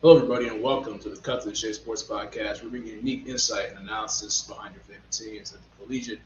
Hello, everybody, and welcome to the Cut to the Chase Sports Podcast. We're bringing unique insight and analysis behind your favorite teams at the collegiate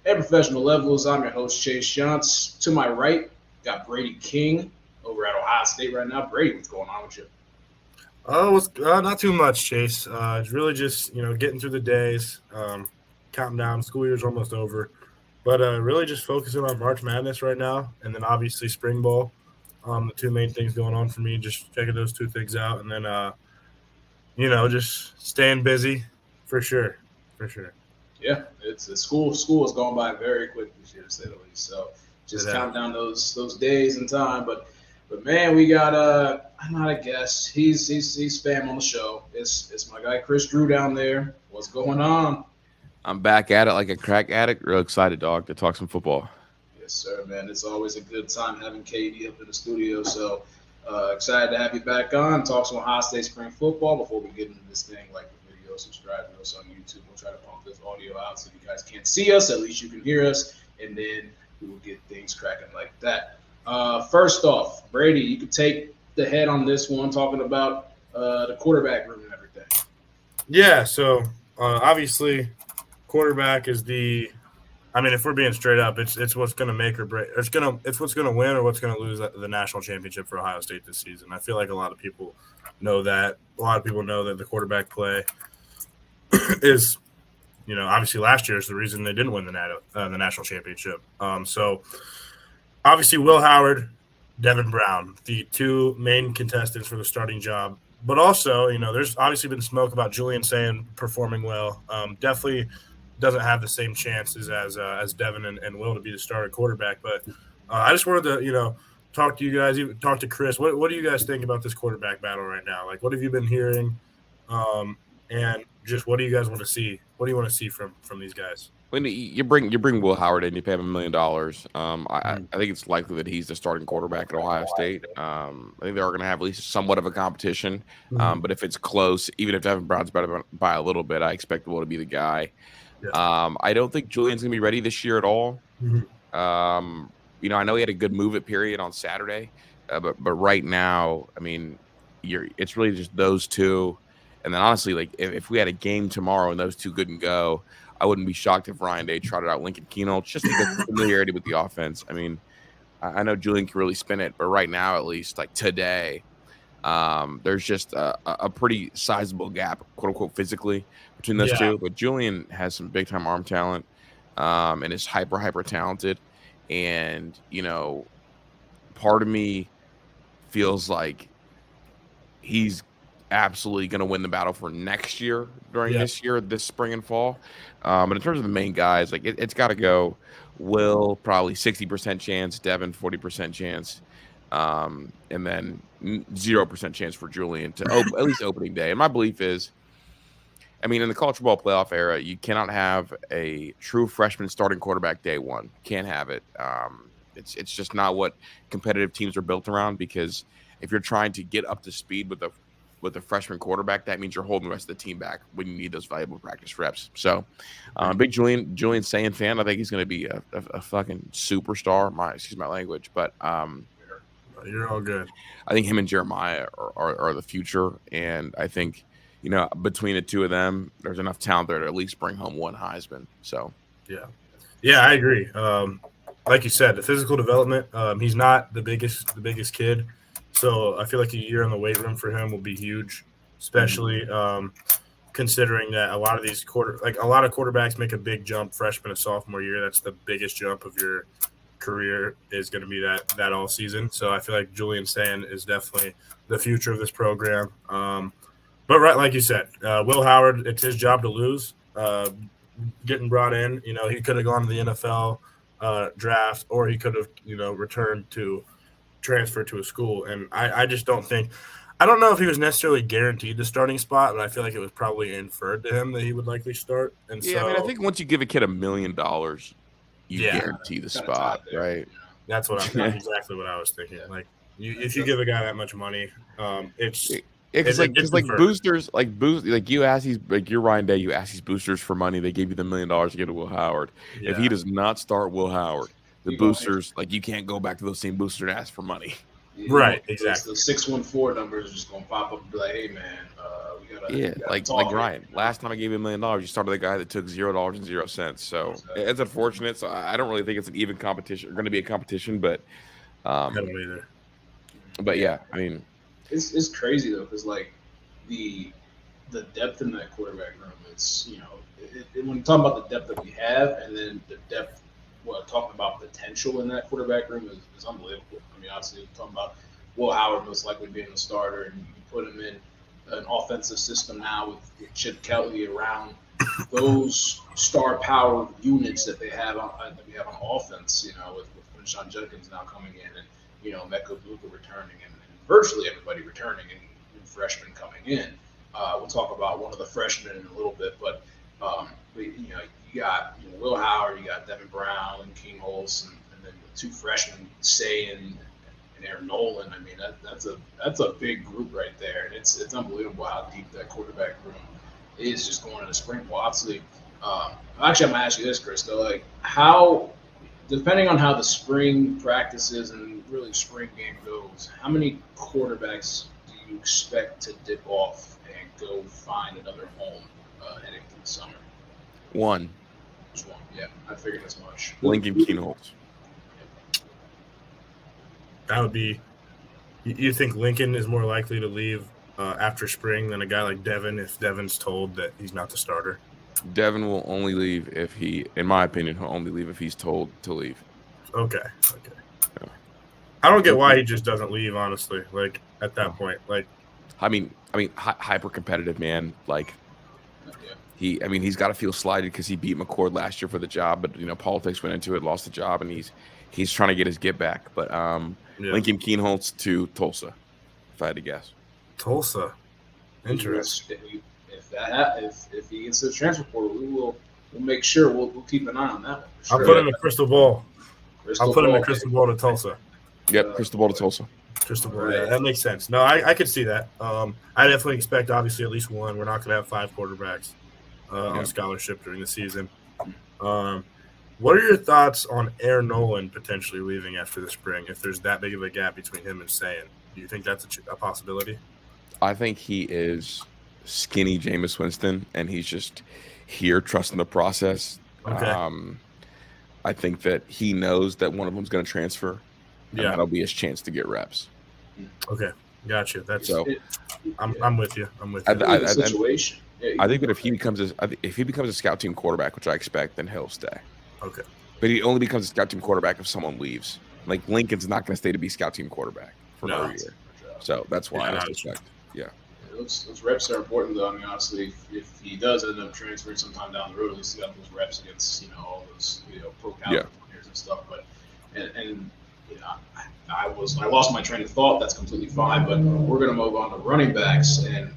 and professional levels. I'm your host, Chase Shantz. To my right, got Brady King over at Ohio State right now. Brady, what's going on with you? Oh, it's not too much, Chase. It's really just getting through the days, counting down. School year's almost over, but really just focusing on March Madness right now, and then obviously Spring Ball. The two main things going on for me, just checking those two things out, and then just staying busy for sure, for sure. Yeah, it's a school has gone by very quick this year, to say the least. So It just has. count down those days and time. But man, we got I'm not a guest. He's spam on the show. It's my guy Kris Drew down there. What's going on? I'm back at it like a crack addict. Real excited, dog, to talk some football. Yes, sir, man. It's always a good time having KD up in the studio. So excited to have you back on. Talk some Ohio State spring football before we get into this thing. Like the video, subscribe to us on YouTube. We'll try to pump this audio out so you guys can't see us. At least you can hear us, and then we will get things cracking like that. First off, Brady, you can take the head on this one, talking about the quarterback room and everything. Yeah. So obviously, quarterback is the. I mean, if we're being straight up, it's what's going to make or break. It's what's going to win or what's going to lose the national championship for Ohio State this season. I feel like a lot of people know that. A lot of people know that the quarterback play is, obviously last year is the reason they didn't win the national championship. So obviously Will Howard, Devin Brown, the two main contestants for the starting job. But also, there's obviously been smoke about Julian saying performing well. Definitely doesn't have the same chances as Devin and Will to be the starter quarterback. But I just wanted to talk to you guys, even talk to Kris. What do you guys think about this quarterback battle right now? Like, what have you been hearing? And just what do you guys want to see? What do you want to see from these guys? When you bring Will Howard in, you pay him $1 million. I Mhm. I think it's likely that he's the starting quarterback at Ohio State. I think they are going to have at least somewhat of a competition. Mhm. But if it's close, even if Devin Brown's better by a little bit, I expect Will to be the guy. Yeah. I don't think Julian's going to be ready this year at all. Mhm. I know he had a good move it period on Saturday, but right now, I mean, it's really just those two, and then honestly, like if we had a game tomorrow and those two couldn't go, I wouldn't be shocked if Ryan Day trotted out Lincoln Keenel just because of familiarity with the offense. I mean, I know Julian can really spin it, but right now, at least like today, there's just a pretty sizable gap, quote unquote, physically between those Yeah. two. But Julian has some big time arm talent, and is hyper talented. And part of me feels like he's absolutely going to win the battle for next year during Yeah. this spring and fall. But in terms of the main guys, like it's got to go. Will probably 60% chance, Devin 40% chance, and then 0% chance for Julian to at least opening day. And my belief is, I mean, in the college football playoff era, you cannot have a true freshman starting quarterback day one. Can't have it. It's just not what competitive teams are built around. Because if you're trying to get up to speed with a freshman quarterback, that means you're holding the rest of the team back when you need those valuable practice reps. So, big Julian Sand fan. I think he's going to be a fucking superstar. Excuse my language, but You're all good. I think him and Jeremiah are the future, and I think between the two of them, there's enough talent there to at least bring home one Heisman. So Yeah. Yeah, I agree. Like you said, the physical development. He's not the biggest kid, so I feel like a year in the weight room for him will be huge, especially considering that a lot of a lot of quarterbacks make a big jump freshman and sophomore year. That's the biggest jump of your career is going to be that all season. So I feel like Julian Sand is definitely the future of this program. But right, like you said, Will Howard, it's his job to lose. Getting brought in, he could have gone to the NFL draft, or he could have, returned to transfer to a school. And I just don't think, I don't know if he was necessarily guaranteed the starting spot, but I feel like it was probably inferred to him that he would likely start. And yeah, I mean, I so, think once you give a kid $1 million, you yeah, guarantee the Kind of tied spot, there. right? that's exactly what I was thinking. Yeah. Like, if you give a guy that much money, it's Yeah, because it's like inferred. boosters, like you ask these, like you're Ryan Day, you ask these boosters for money, they gave you the $1 million to get to Will Howard. If he Yeah, does not start Will Howard, the You going? boosters, like you can't go back to those same boosters and ask for money. Right, exactly. The 614 number is just going to pop up and be like, hey, man, we gotta like talk Ryan. here, you know? Last time I gave you $1 million, you started the guy that took $0.00. So it's unfortunate. So I don't really think it's an even competition. Or going to be a competition, but I don't either. But yeah, I mean, it's crazy though, because like the depth in that quarterback room, it's when you talk about the depth that we have, and then the depth, talking about potential in that quarterback room is unbelievable. I mean, obviously, talking about Will Howard most likely being the starter, and you put him in an offensive system now with Chip Kelly around those star power units that they have that we have on offense. With Quinshon Judkins now coming in, and Mecca Luka returning, and virtually everybody returning, and freshmen coming in. We'll talk about one of the freshmen in a little bit, but you got Will Howard, you got Devin Brown and King Holtz, and then the two freshmen, Say and Aaron Nolan. I mean, that's a big group right there, and it's unbelievable how deep that quarterback room is just going into spring. Well, obviously, actually, I'm gonna ask you this, Kris. Though, like, how, depending on how the spring practices and really spring game goes, how many quarterbacks do you expect to dip off and go find another home heading through the summer? One. Just one. Yeah, I figured as much. Lincoln Keenholz. That would be. You think Lincoln is more likely to leave after spring than a guy like Devin if Devin's told that he's not the starter? Devin will only leave if in my opinion, he'll only leave if he's told to leave. Okay. Yeah. I don't get why he just doesn't leave, honestly. Like at that point, like. I mean, hyper competitive man. Like, he's got to feel slighted because he beat McCord last year for the job, but politics went into it, lost the job, and he's trying to get his get back. But Lincoln Keenholz to Tulsa, if I had to guess. Tulsa, interesting. If he gets to the transfer portal, we'll make sure we'll keep an eye on that one. Sure. I'll put him in crystal ball. I'll put him in crystal ball to Tulsa. Yep, crystal ball to Tulsa. Crystal ball, yeah, that makes sense. No, I could see that. I definitely expect, obviously, at least one. We're not going to have 5 quarterbacks on scholarship during the season. What are your thoughts on Aaron Nolan potentially leaving after the spring if there's that big of a gap between him and Sayin? Do you think that's a possibility? I think he is skinny Jameis Winston, and he's just here trusting the process. Okay. I think that he knows that one of them's going to transfer, and that'll be his chance to get reps. Okay, gotcha. That's so. I'm with you. I situation. I think that if he becomes a scout team quarterback, which I expect, then he'll stay. Okay. But he only becomes a scout team quarterback if someone leaves. Like Lincoln's not going to stay to be scout team quarterback for another year. So that's why I suspect. Yeah. Those reps are important, though. I mean, honestly, if he does end up transferring sometime down the road, at least he got those reps against all those pro caliber players and stuff. But and I lost my train of thought. That's completely fine. But we're going to move on to running backs and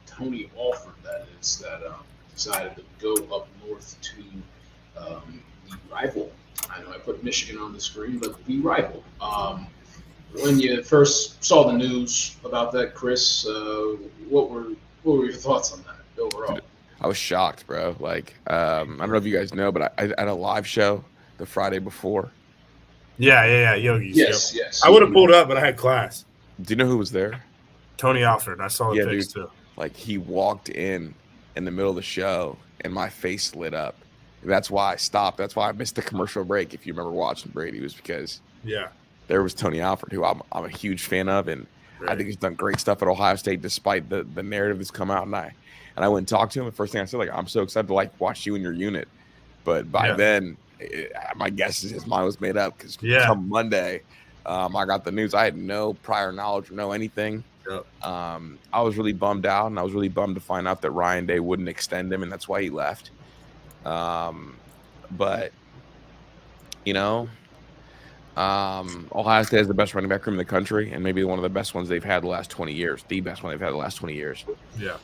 Tony Alford, that decided to go up north to the rival. I know I put Michigan on the screen, but the rival. When you first saw the news about that, Kris, what were your thoughts on that overall? I was shocked, bro. Like, I don't know if you guys know, but I had a live show the Friday before. Yeah, Yogi's. Yes. I would have pulled up, but I had class. Do you know who was there? Tony Alford. I saw the pics too. Like, he walked in the middle of the show, and my face lit up. That's why I stopped. That's why I missed the commercial break. If you remember watching Brady, was because there was Tony Alford, who I'm a huge fan of, and I think he's done great stuff at Ohio State despite the narrative that's come out. And I went and talked to him. The first thing I said, like, I'm so excited to watch you and your unit. But by then, my guess is his mind was made up because come Monday, I got the news. I had no prior knowledge or no anything. Yep. I was really bummed out, and I was really bummed to find out that Ryan Day wouldn't extend him, and that's why he left. But Ohio State has the best running back room in the country, and maybe one of the best ones they've had the last 20 years. The best one they've had the last 20 years. Yeah.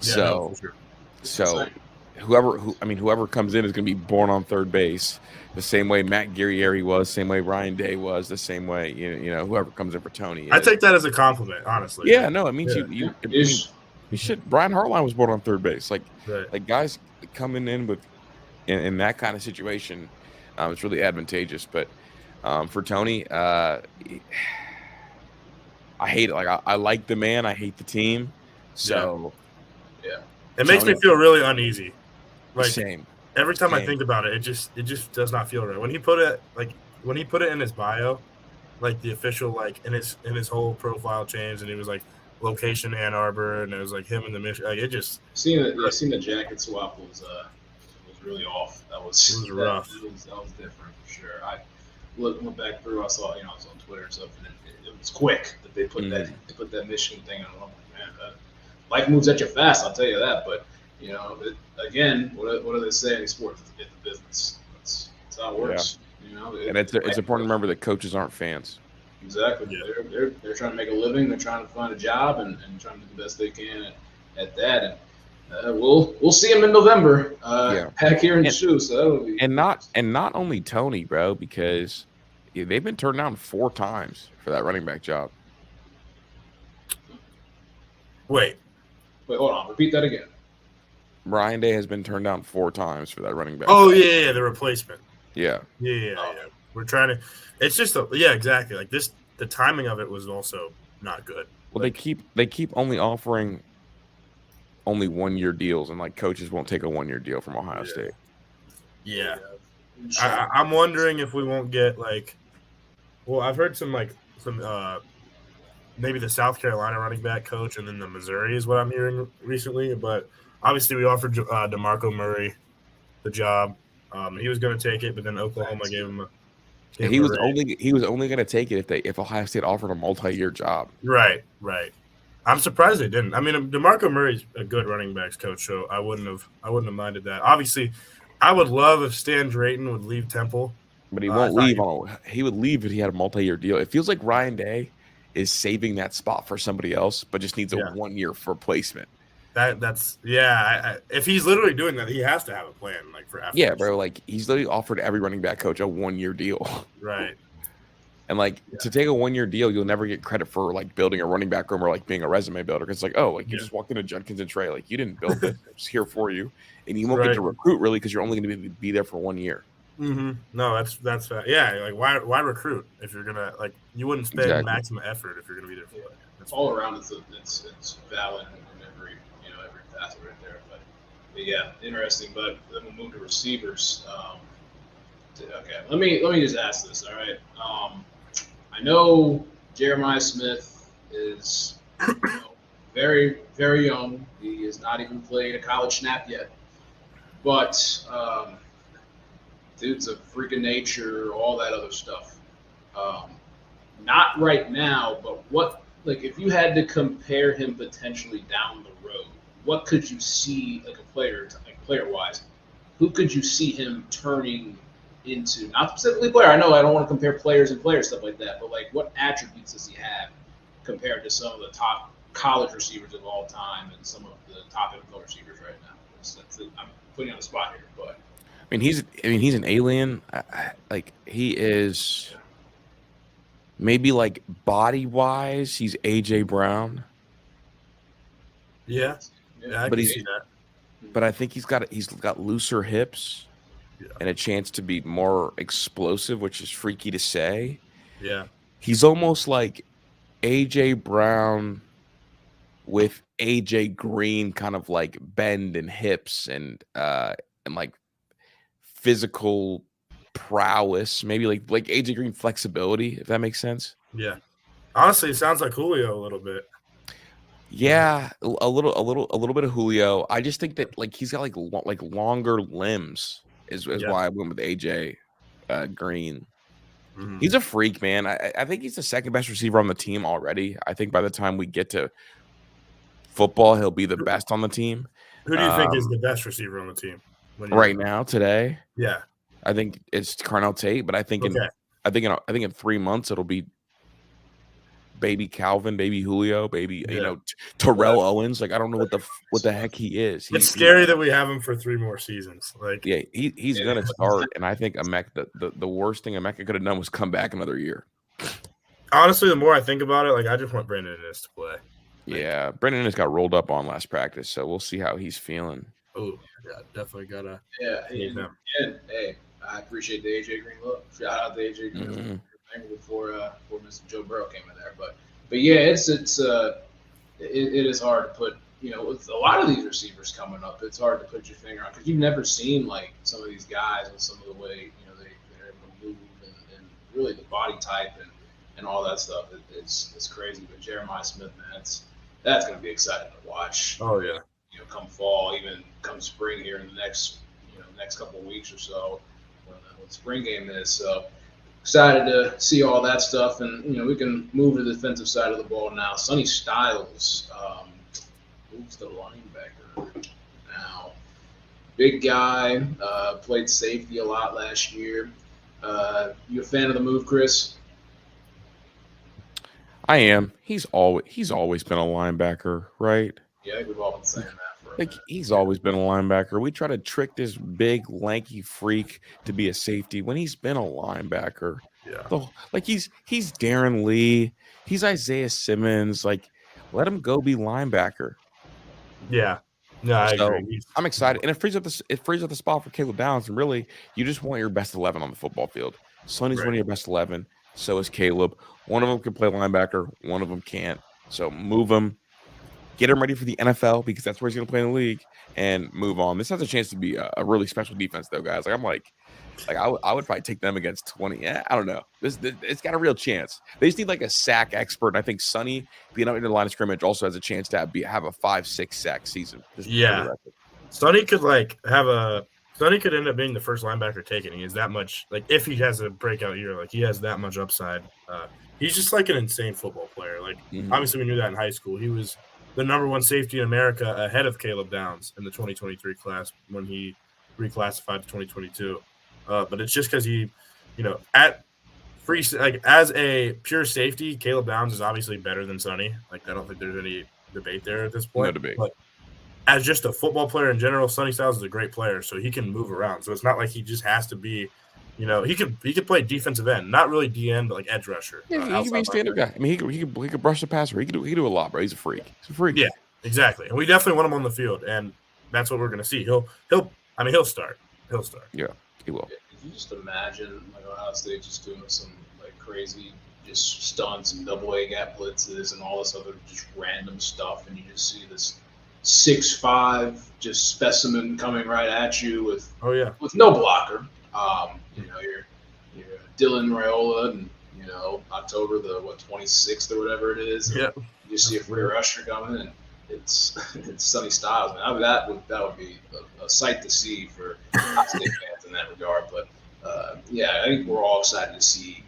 So whoever comes in is going to be born on third base, the same way Matt Guerrieri was, same way Ryan Day was, the same way whoever comes in for Tony is. I take that as a compliment, honestly. Yeah, no, it means you should. Brian Hartline was born on third base. Like guys coming in with in that kind of situation, it's really advantageous. But for Tony, I hate it. Like I like the man, I hate the team. So Yeah. It makes me feel really uneasy. Like same. Every time I think about it, it just does not feel right. When he put it in his bio, like the official in his whole profile changed, and he was like location Ann Arbor, and it was like him in the mission. Like it just seeing the jacket swap was really off. That was rough. That was different for sure. I went back through. I saw I was on Twitter and stuff, and it was quick that they put that mission thing on. I'm like, man, life moves at you fast. I'll tell you that. But again, what do they say in sports? It's the business. That's how it works. Yeah. And it's important to remember that coaches aren't fans. Exactly. Yeah. They're trying to make a living. They're trying to find a job and trying to do the best they can at that. And we'll see him in November. Back here in the shoe. So that'll be and not only Tony, bro, because they've been turned down 4 times for that running back job. Wait, hold on. Repeat that again. Ryan Day has been turned down 4 times for that running back. Oh yeah, the replacement. Yeah. We're trying to. It's just exactly like this. The timing of it was also not good. Well, they keep only offering 1-year deals, and like coaches won't take a 1-year deal from Ohio State. Yeah. I'm wondering if we won't get I've heard some maybe the South Carolina running back coach, and then the Missouri is what I'm hearing recently. But obviously, we offered DeMarco Murray the job. He was going to take it, but then Oklahoma gave him he was only going to take it if Ohio State offered a multi-year job. Right. I'm surprised they didn't. I mean, DeMarco Murray's a good running backs coach, so I wouldn't have minded that. Obviously, I would love if Stan Drayton would leave Temple, but he won't leave. He would leave if he had a multi-year deal. It feels like Ryan Day is saving that spot for somebody else, but just needs a 1-year for placement. If he's literally doing that, he has to have a plan for after. Yeah, bro. Like he's literally offered every running back coach a 1-year deal. Right. And to take a 1-year deal, you'll never get credit for building a running back room or being a resume builder. Because you just walked into Judkins and Trey, you didn't build this. It's here for you, and you won't get to recruit really because you're only going to be there for 1 year. Mm-hmm. No, that's yeah. Why recruit if you're gonna you wouldn't spend maximum effort if you're gonna be there for it. That's all around. It's valid in every facet right there. But yeah, interesting. But then we'll move to receivers. Okay, let me just ask this. All right. I know Jeremiah Smith is very, very young. He has not even played a college snap yet. But dude's a freak of nature, all that other stuff. Not right now, but what if you had to compare him potentially down the road, what could you see player-wise? Who could you see him turning into? Not specifically player. I know I don't want to compare players and players, stuff like that, but what attributes does he have compared to some of the top college receivers of all time and some of the top NFL receivers right now? I'm putting you on the spot here, but he's an alien. He is maybe body wise, he's AJ Brown. Yeah, I can see that. But I think he's got looser hips and a chance to be more explosive, which is freaky to say. Yeah. He's almost like AJ Brown with AJ Green kind of bend in hips and physical prowess, maybe like AJ Green flexibility, if that makes sense. Yeah. Honestly, it sounds like Julio a little bit. Yeah, a little bit of Julio. I just think that he's got longer limbs is why I went with AJ Green. Mm-hmm. He's a freak, man. I think he's the second best receiver on the team already. I think by the time we get to football, he'll be the best on the team. Who do you think is the best receiver on the team right now today? Yeah, I think it's Carnell Tate, but I think in 3 months it'll be baby Calvin, baby Julio, baby Terrell Owens. I don't know what the heck he is. It's scary that we have him for 3 more seasons. He's gonna start, and I think Emeka, the worst thing Emeka could have done was come back another year. Honestly, the more I think about it, I just want Brandon Inniss to play. Yeah, Brandon Inniss got rolled up on last practice, so we'll see how he's feeling. Oh, yeah, definitely gotta. Yeah, hey, I appreciate the AJ Green look. Shout out to AJ Green before Mr. Joe Burrow came in there. But but yeah, it is hard to put. With a lot of these receivers coming up, it's hard to put your finger on because you've never seen like some of these guys and some of the way they're able to move and really the body type and all that stuff. It's crazy. But Jeremiah Smith, man, that's going to be exciting to watch. Oh yeah. Come fall, even come spring here in the next couple of weeks or so when spring game is. So excited to see all that stuff, and we can move to the defensive side of the ball now. Sonny Styles moves to linebacker now. Big guy, played safety a lot last year. You a fan of the move, Kris? I am. He's always been a linebacker, right? Yeah, we've all been saying that. He's always been a linebacker. We try to trick this big lanky freak to be a safety when he's been a linebacker. Yeah. He's Darren Lee. He's Isaiah Simmons. Like, let him go be linebacker. Yeah. No, I agree. I'm excited. And it frees up the spot for Caleb Downs. And really, you just want your best 11 on the football field. Sonny's one of your best 11. So is Caleb. One of them can play linebacker. One of them can't. So move him. Get him ready for the NFL because that's where he's going to play in the league and move on. This has a chance to be a really special defense, though, guys. I would probably take them against 20. Yeah, I don't know. It's got a real chance. They just need like a sack expert. And I think Sonny being out in the line of scrimmage also has a chance to have a 5-6 sack season. Sonny could end up being the first linebacker taken. He has that much, like if he has a breakout year, like he has that much upside. He's just like an insane football player. Like obviously we knew that in high school. He was the number one safety in America ahead of Caleb Downs in the 2023 class when he reclassified to 2022. But it's just because he, as a pure safety, Caleb Downs is obviously better than Sonny. Like I don't think there's any debate there at this point. No debate. But as just a football player in general, Sonny Styles is a great player, so he can move around. So it's not like he just has to be. He could play defensive end, not really DN, but like edge rusher. Yeah, he can be a stand-up guy. I mean, he could brush the passer. He could do a lot, bro. He's a freak. Yeah, exactly. And we definitely want him on the field, and that's what we're gonna see. He'll start. Yeah, he will. Yeah, could you just imagine like Ohio State just doing some like crazy just stunts and double-A gap blitzes and all this other just random stuff, and you just see this 6'5" just specimen coming right at you with no blocker. You're Dylan Raiola, and October the 26th or whatever it is. Yeah, you see a free rusher coming, and it's Sonny Styles. Man, that would be a sight to see for Ohio State fans in that regard. But I think we're all excited to see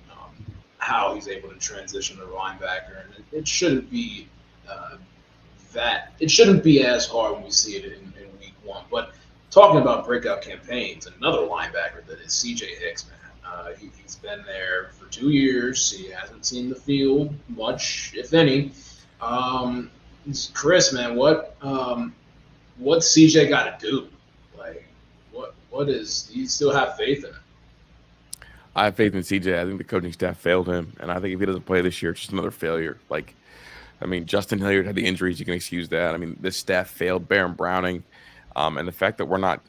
how he's able to transition to linebacker, and it shouldn't be as hard when we see it in week one, but. Talking about breakout campaigns, another linebacker that is C.J. Hicks, man. He's been there for 2 years. He hasn't seen the field much, if any. Kris, man, what's C.J. got to do? Like, what is? Do you still have faith in him? I have faith in C.J. I think the coaching staff failed him, and I think if he doesn't play this year, it's just another failure. Like, I mean, Justin Hilliard had the injuries. You can excuse that. I mean, this staff failed. Baron Browning. And the fact that we're not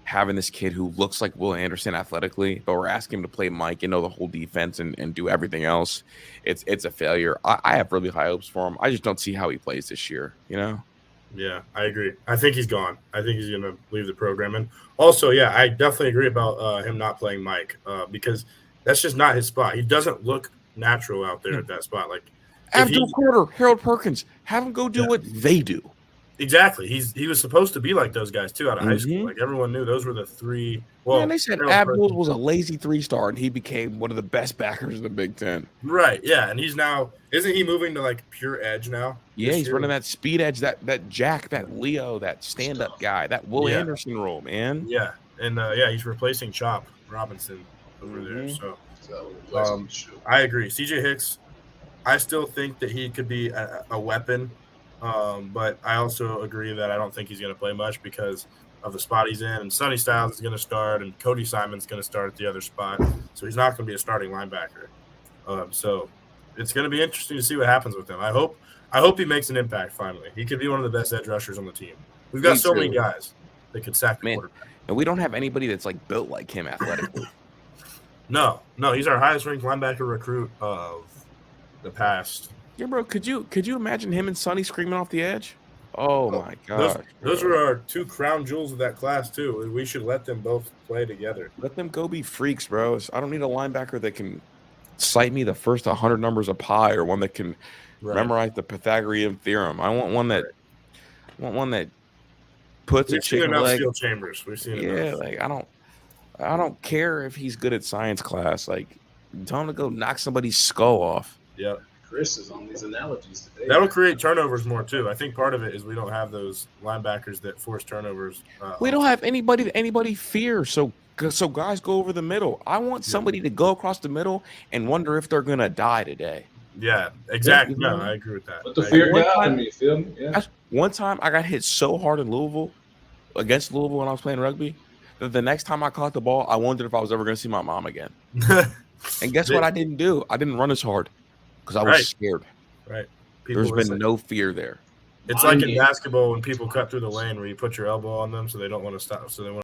having this kid who looks like Will Anderson athletically, but we're asking him to play Mike and know the whole defense and do everything else, it's a failure. I have really high hopes for him. I just don't see how he plays this year, Yeah, I agree. I think he's gone. I think he's going to leave the program. And also, I definitely agree about him not playing Mike because that's just not his spot. He doesn't look natural out there at that spot. Like Abdul Porter, Harold Perkins, have him go do what they do. Exactly. He was supposed to be like those guys too out of high school. Like everyone knew those were the three. Well, they said Abdul was a lazy 3-star and he became one of the best backers in the Big Ten. Right. Yeah, and he's now isn't he moving to like pure edge now? Yeah, he's running that speed edge, that Jack, that Leo, that stand-up guy, that Will Anderson role, man. Yeah, and he's replacing Chop Robinson over there. So I agree. C.J. Hicks, I still think that he could be a weapon. But I also agree that I don't think he's going to play much because of the spot he's in. And Sonny Styles is going to start, and Cody Simon's going to start at the other spot. So he's not going to be a starting linebacker. So it's going to be interesting to see what happens with him. I hope he makes an impact finally. He could be one of the best edge rushers on the team. We've got so many guys that could sack the quarterback. And we don't have anybody that's like built like him athletically. No, he's our highest ranked linebacker recruit of the past Yeah, bro. Could you imagine him and Sonny screaming off the edge? Oh my god. Those are our two crown jewels of that class too. We should let them both play together. Let them go be freaks, bro. I don't need a linebacker that can cite me the first 100 numbers of pi or one that can memorize the Pythagorean theorem. I want one that puts a chicken leg. Steel chambers. We've seen enough. Like I don't care if he's good at science class. Like tell him to go knock somebody's skull off. Yeah. Chris is on these analogies today. That'll create turnovers more too. I think part of it is we don't have those linebackers that force turnovers. We don't have anybody fear. So guys go over the middle. I want somebody to go across the middle and wonder if they're gonna die today. Yeah, exactly. No, I agree with that. But the fear got in me, you feel me? Yeah. One time I got hit so hard in Louisville, against Louisville when I was playing rugby, that the next time I caught the ball, I wondered if I was ever gonna see my mom again. And guess what I didn't do? I didn't run as hard. Because I was scared. Right. There's been no fear there. It's like in basketball when people cut through the lane where you put your elbow on them so they don't want to stop. So they want